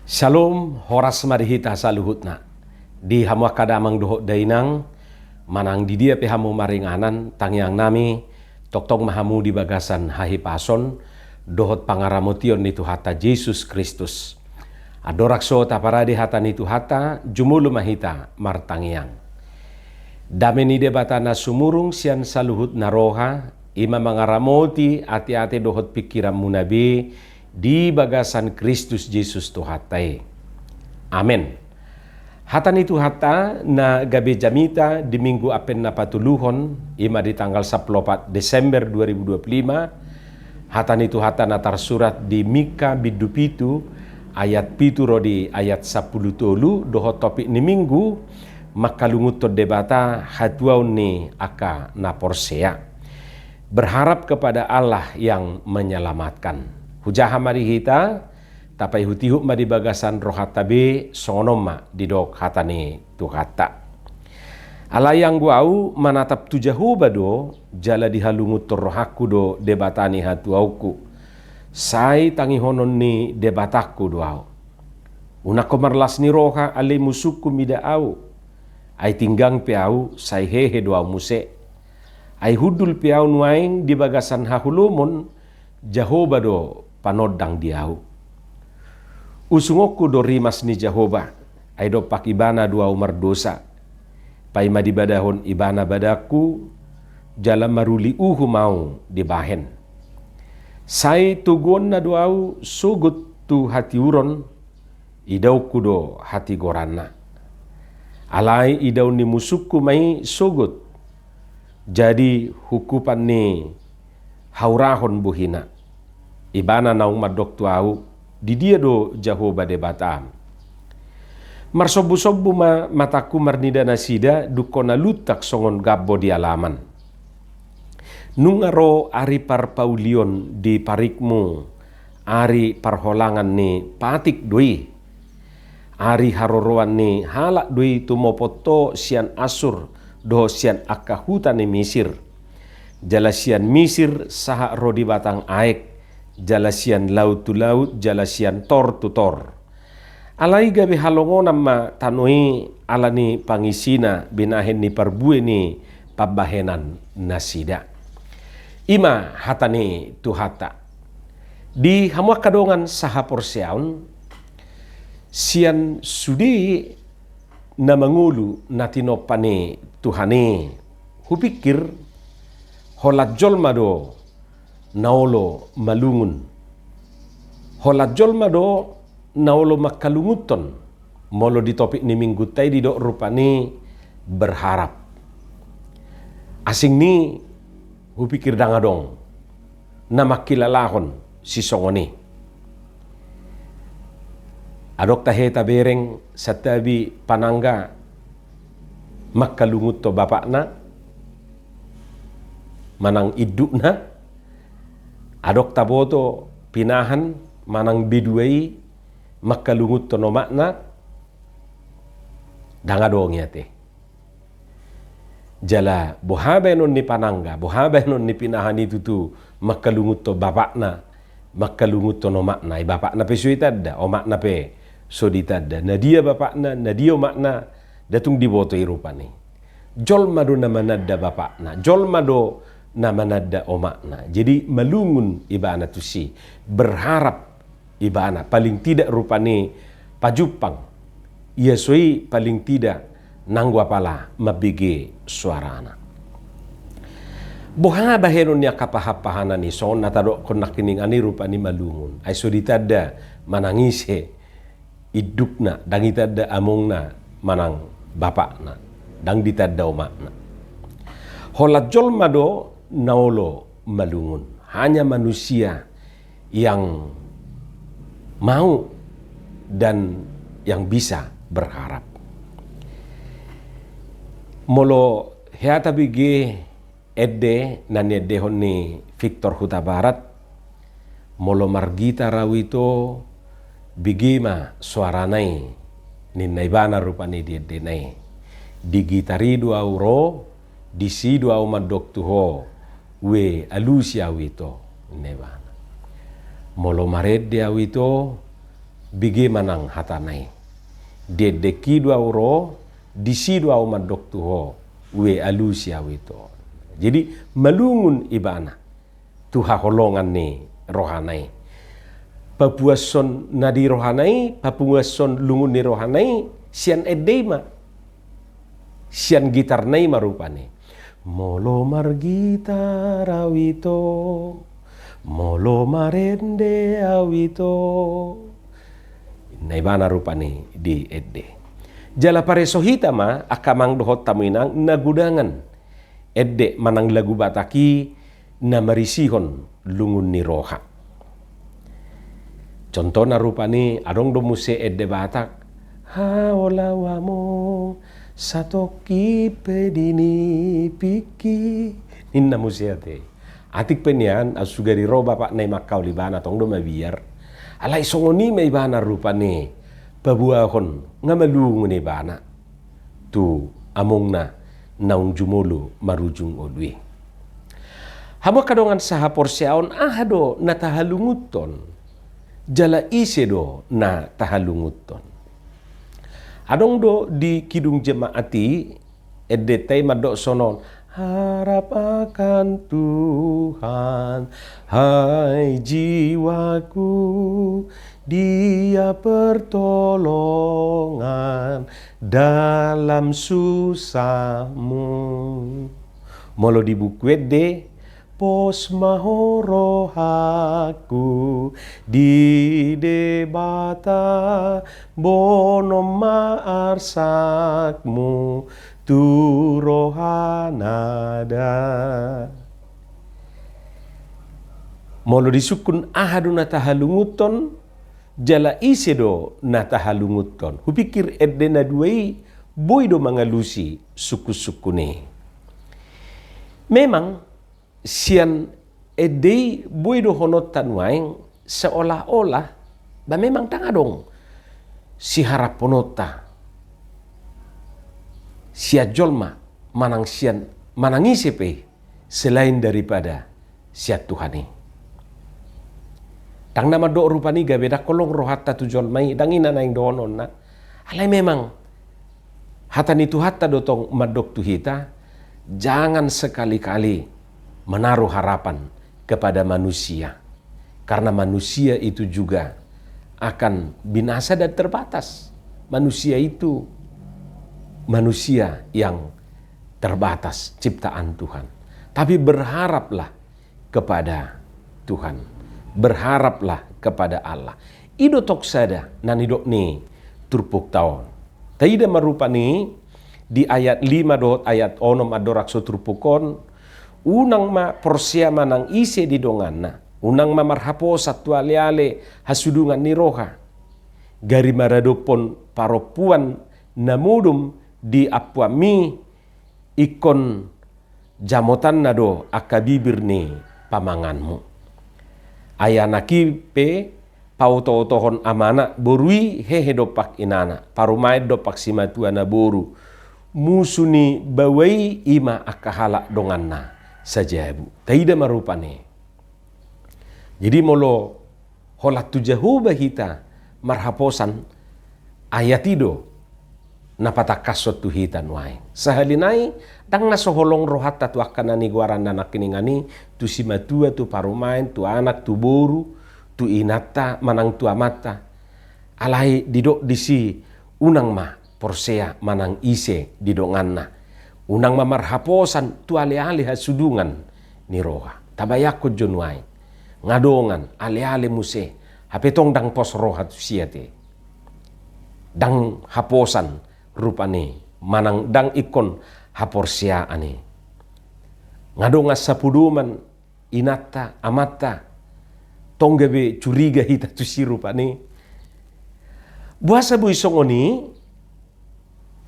Shalom, horas marihita saluhutna. Di hamu kadamang dohok dainang, manang di dia pehamu maringanan, tangyang nami, toktong mahamu di bagasan hahi pason, dohot pangaramotion nitu hata Yesus Kristus. Adorakso taparadi hata nitu hata, jumulu mahita martangyang. Dameni debatana sumurung sian saluhut naroha, ima mangaramoti ati-ati dohot pikiran munabi, di bagasan Kristus Yesus Tuhatai. Amin. Hatan itu hata na gabe jamita di minggu apen na patuluhon ima di tanggal 14 Desember 2025. Hatan itu hata na tersurat di Mika bidupitu ayat pitu rodi ayat 10 tolu doho topik ni minggu makalungut to debata hatuau ni aka na porsea. Berharap kepada Allah yang menyelamatkan. Hujaha mari hita, tapai hutihuk mari bagasan rohatabe sonoma didok hatani tuhata. Alayang guau manatap tujahu bado jala dihalungut rohaku do debatani hatuauku. Sai tangi honon ni debataku doau. Unako marlas ni roha ale musuku mida au. Ai tinggang piau sai hehe doau muse. Ai hudul piau nuaing di bagasan hahulumon Jahoba do panodang diau. Usungoku do rimas ni Jahoba, ay do pakibana dua umar dosa. Pai madibadahon ibana badaku, jala maruli mau dibahen. Sai tugon na duau sugut tu hati uron, idau kudo hati gorana. Alai idau ni musuku mai sugut, jadi hukupan ni haurahon buhina. Ibana naung madok tuau di dia do Jahoba debatam. Marsobu-sobu mataku marnida nasida dukona lutak songon gabbo di alaman. Nungaro ari parpaulion di parikmu, ari parholangan ni patik doi. Ari haroroan ni halak doi tumopoto sian asur do sian akahuta ni Misir. Jalasian Misir saha rodi batang aek. Jalasian laut tu laut, jalasian tor tu tor. Alai gabe halongon nama tanoi alani pangisina binahen ni parbue ni pabahenan nasida. Ima hatani tu hata. Di hamua kadongan saha porseaun, sian sudi na mangulu natinopane Tuhane. Hupikir holat jolmado naolo malungun. Holat jolma do naolo makalunguton. Molo di topik ni minggu tay di dok rupani berharap. Asing ni hupikir dangadong na makilalahon si songoni. Adok tahe tabereng satabi panangga makalungut to bapak na manang iduk na. Adok taboto pinahan manang biduai makalungut to no makna dangadong yate. Jala bohabe non ni panangga, bohabe non ni pinahan itu tu makalungut to bapakna, makalungut to no makna. Bapakna pe suitadda, o makna pe soditadda. Na dia bapakna, na dia o makna datung diboto irupani. Jol mado na manadda bapakna, jol mado na manadda o makna. Jadi malungun ibana tu si. Berharap ibana. Paling tidak rupani pajupang. Ia soi paling tidak nangwa pala mabigi suarana. Boha baheron niya kapahapahanan ni son nataro konakining ani rupani malungun. Ay soditadda manangise idukna. Dangitadda amongna manang bapakna. Dang ditadda o makna. Holat jol mado naolo malungun. Hanya manusia yang mau dan yang bisa berharap. Molo heata bigi edde nan edde honni Victor Huta Barat. Molo margita rawito bigima suaranai ninaibana rupani di edde nai. Digitari dua euro disi dua madok tuho we alusia wito nebana. Molo mared dia wito bige manang hatanai. Dedeki dua uro, disi dua umat doktuho, we alusia wito. Jadi malungun ibana, tuha holongan ni rohanai. Papuason nadi rohanai, papuason lungun ni rohanai, sian edema, sian gitar nai marupane. Molo margitar awito, molo marende awito. Naibana rupani di edde. Jala paresohita ma akamang dohot taminang nagudangan. Edde manang lagu bataki na marisihon lungun ni roha. Contoh na rupani adong do muse edde batak. Haola wamo satoki pedini piki. Ninna muse ate. Atik penian asugari ro bapak nai makau libana tong do mabiar. Alai songoni may bana rupani pabuahon nga malungun ni bana tu among na naung jumulu marujung odwi. Hamo kadongan saha porsiaon ahado na tahalunguton jala isedo na tahalunguton. Adong do di kidung jemaati edde tay madok sonon harap akan Tuhan, hai jiwaku, Dia pertolongan dalam susahmu. Molo di buku de pos mahorohaku di debata bonom maarsakmu tu rohanada. Molo disukun ahadu na tahalunguton jala isedo na tahalunguton. Hupikir edde na duai boydo mangalusi suku-sukune. Memang sian edde boydo honot tanwaing seolah-olah ba memang tangadong si harap ponota sia jolma manang sian manangisepe selain daripada sia Tuhani. Tang nama do rupani gabeda kolong rohatta tu jolmai dangina naing donon na. Alai memang hatani tu hatta dotong madok tu hita, jangan sekali-kali menaruh harapan kepada manusia. Karena manusia itu juga akan binasa dan terbatas. Manusia itu manusia yang terbatas ciptaan Tuhan. Tapi berharaplah kepada Tuhan. Berharaplah kepada Allah. Ido tok sada nan idok ni turpuk taon. Taida marupa ni di ayat 5 dot ayat onom adorakso turpukon unang ma porsia manang ise di donganna. Unang ma marhapo satu ale hasudungan ni roha. Gari maradopon paropuan namudum di apuami ikon jamotan nado akabibir ni pamanganmu. Ayanaki pe pauto-tohon amana borui hehe dopak inana parumai dopak simatuana boru musuni bawai ima akahala donganna sajabu taida marupane. Jadi molo holat tujahu bahita marhaposan ayatido napatakasot tuhitan wae sahalinai dang nasoholong rohatta tu akan nani guaran anak kiningani tu simatua tu parumain tu anak tu boru tu inata manang tu amata alai didok disi unang ma porsea manang ise didonganna unang ma marhaposan tu ale-ale hasudungan ni roha tabayakut jonwai ngadongan ale-ale muse hapetong dang pos roha tu siate dang haposan rupane manang dang ikon haporsia ani ngadonga sapuduman inata amata tonggabe curiga hita tu sirupane buasa bu isongoni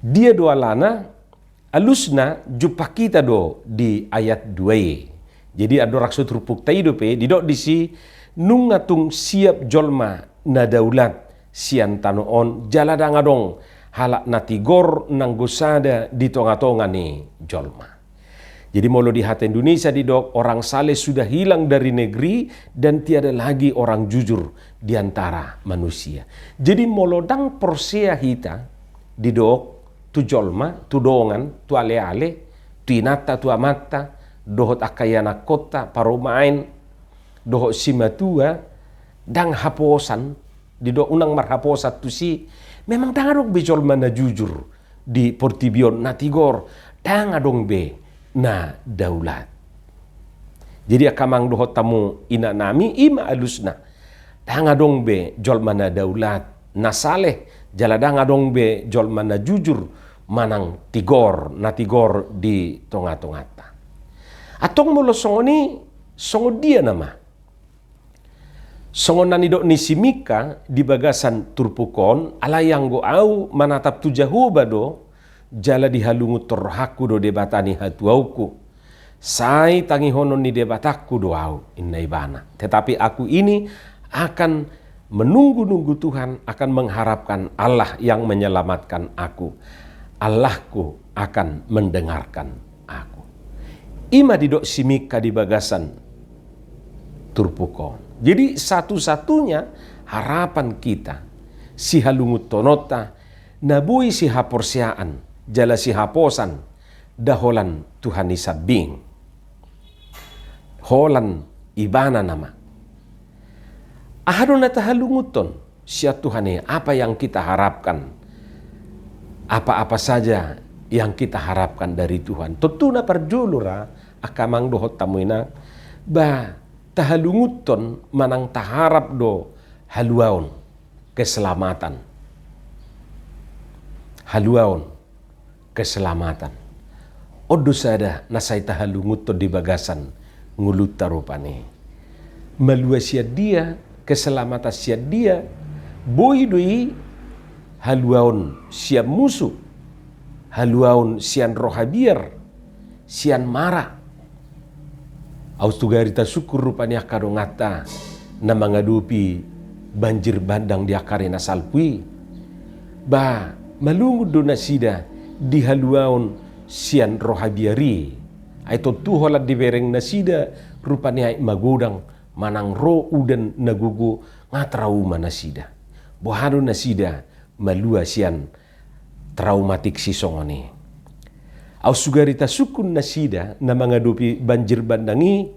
dia doa lana alusna jupakita do di ayat 2. Jadi ado raksut rupuk taidope didok disi nungatung siap jolma na daulat sian tanoon jalada ngadong halak natigor nang gosada di tonga-tonga ni jolma. Jadi molo di hati Indonesia didok orang saleh sudah hilang dari negeri dan tiada lagi orang jujur di antara manusia. Jadi molodang porsea hita di dok tu jolma, tu dongan, tu ale-ale, tu inata, tu amata, dohot akayana kota, paromain, dohot simatua, dang haposan, di dok unang marhaposat tu si, memang dang adong be jolma na jujur, di portibion na tigor, dang adong be na daulat. Jadi akamang dohot tamu ina nami ima alusna. Dang adong be jolma na daulat na saleh, jala dang adong be jolma na jujur manang tigor na tigor di tonga-tongata. Atong mulo songoni songo dia nama. Songo nanidok ni simika di bagasan turpukon alayang go au manatap tu jahuba do jala dihalungu torhaku do debatani hatuauku. Sai tangi honon ni debatakku do au inna ibana. Tetapi aku ini akan menunggu-nunggu Tuhan, akan mengharapkan Allah yang menyelamatkan aku. Allahku akan mendengarkan aku. Ima didok simika di bagasan turpukon. Jadi satu-satunya harapan kita si halungut tonota nabui si haporsiaan jala si haposan daholan Tuhan isabing. Holan ibana nama. Ahadon na tahalunguton siya Tuhan apa yang kita harapkan. Apa-apa saja yang kita harapkan dari Tuhan. Tutuna parjulura akamang dohot tamuina ba tahalunguton manang taharap do haluaon keselamatan. Haluaon keselamatan. Odo sada nasay tahalunguton di bagasan ngulut tarupani. Malua siya dia keselamatan siya dia boy doi haluaon siya musuh, haluaon sian rohabiar, sian mara. Aus tugarita syukur rupanya kadongata na mangadupi banjir bandang di akari nasalpui. Ba malungud do nasida di haluaon sian rohabiari. Ay tuholat di bereng nasida rupanya magudang manang ro udan nagugu ngatrauma nasida. Bohano nasida malua sian traumatik si songoni. Au sugarita sukun nasida na mangadupi banjir bandangi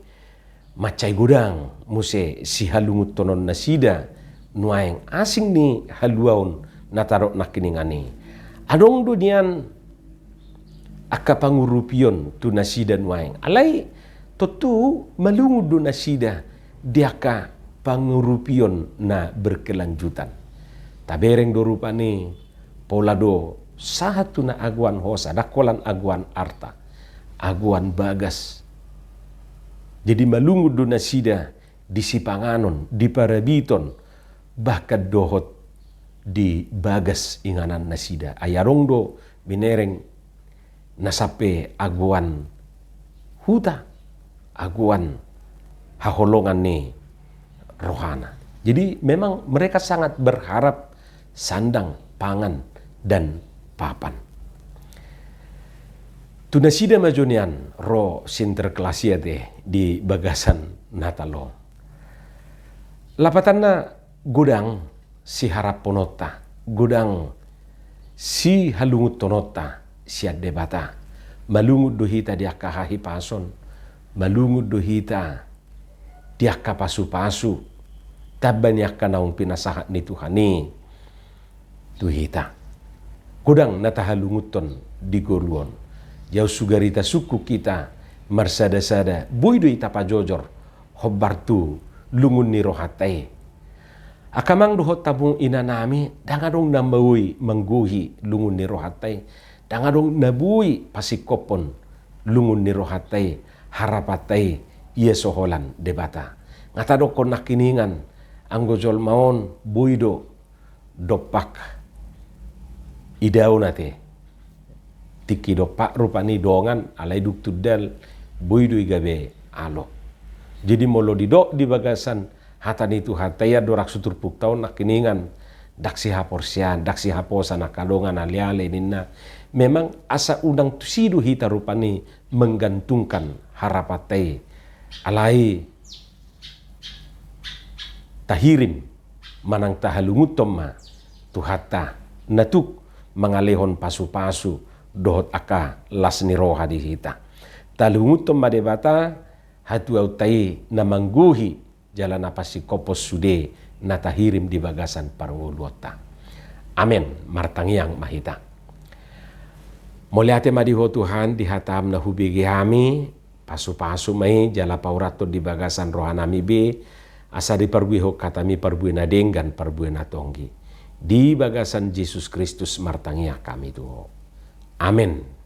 macay gudang muse si halungut tonon nasida nuaeng asing ni haluaon natarok nakiningani. Adong dunian akapangurupion tu nasida nuaeng. Alay totu malungud do nasida diaka pangurupion na berkelanjutan. Tabereng do rupani polado satu na aguan hosa dakolan aguan arta aguan bagas. Jadi malungud do nasida di sipanganon di parabiton bahkan dohot di bagas inganan nasida ayarong do binereng nasape aguan huta aguan haholongan ni rohana. Jadi memang mereka sangat berharap sandang, pangan, dan papan. Tunasida majonian ro sinterklasia teh di bagasan natalo. Lapatanna gudang si harap ponota, gudang si halungut tonota siad debata. Malungud dohita dia kahahi pason, malungud dohita dia kapasu-pasu, tabanyak ka naung pinasahat ni Tuhani. Tuhita. Kudang natahalunguton di goluon. Jauh sugarita suku kita marsada-sada boy do ita pajojor hobbartu lungun ni rohatai. Akamang dohot tabung inanami dangadong nambawi mangguhi lungun ni rohatai. Dangadong nabui pasikopon lungun ni rohatai harapatai iya soholan debata. Ngatado kon nakiningan anggojol maon buido dopak idau nate tiki dopak rupani dongan alai duk tudal buido igabe alo. Jadi molo didok di bagasan hatan itu hataya dorak sutur puktau nakiningan daksi haporsian daksi haposan nakalongan aliale ninna. Memang asa undang tusidu hita rupani menggantungkan harapatai alai tahirim manang tahalungut tomma tuhata natuk mangalehon pasu-pasu dohot aka lasni roha di hita. Talungut tomma debata hatu autai na mangguhi jalan apa si kopos sude na tahirim di bagasan parunguluota. Amen martangiang mahita. Moliate madiho Tuhan di hatam na hubigi hami pasu-pasu mai jala paurato di bagasan rohanami be asa di parbuiho katami parbuina denggan parbuina tonggi di bagasan Yesus Kristus martangia kami tuho. Amen.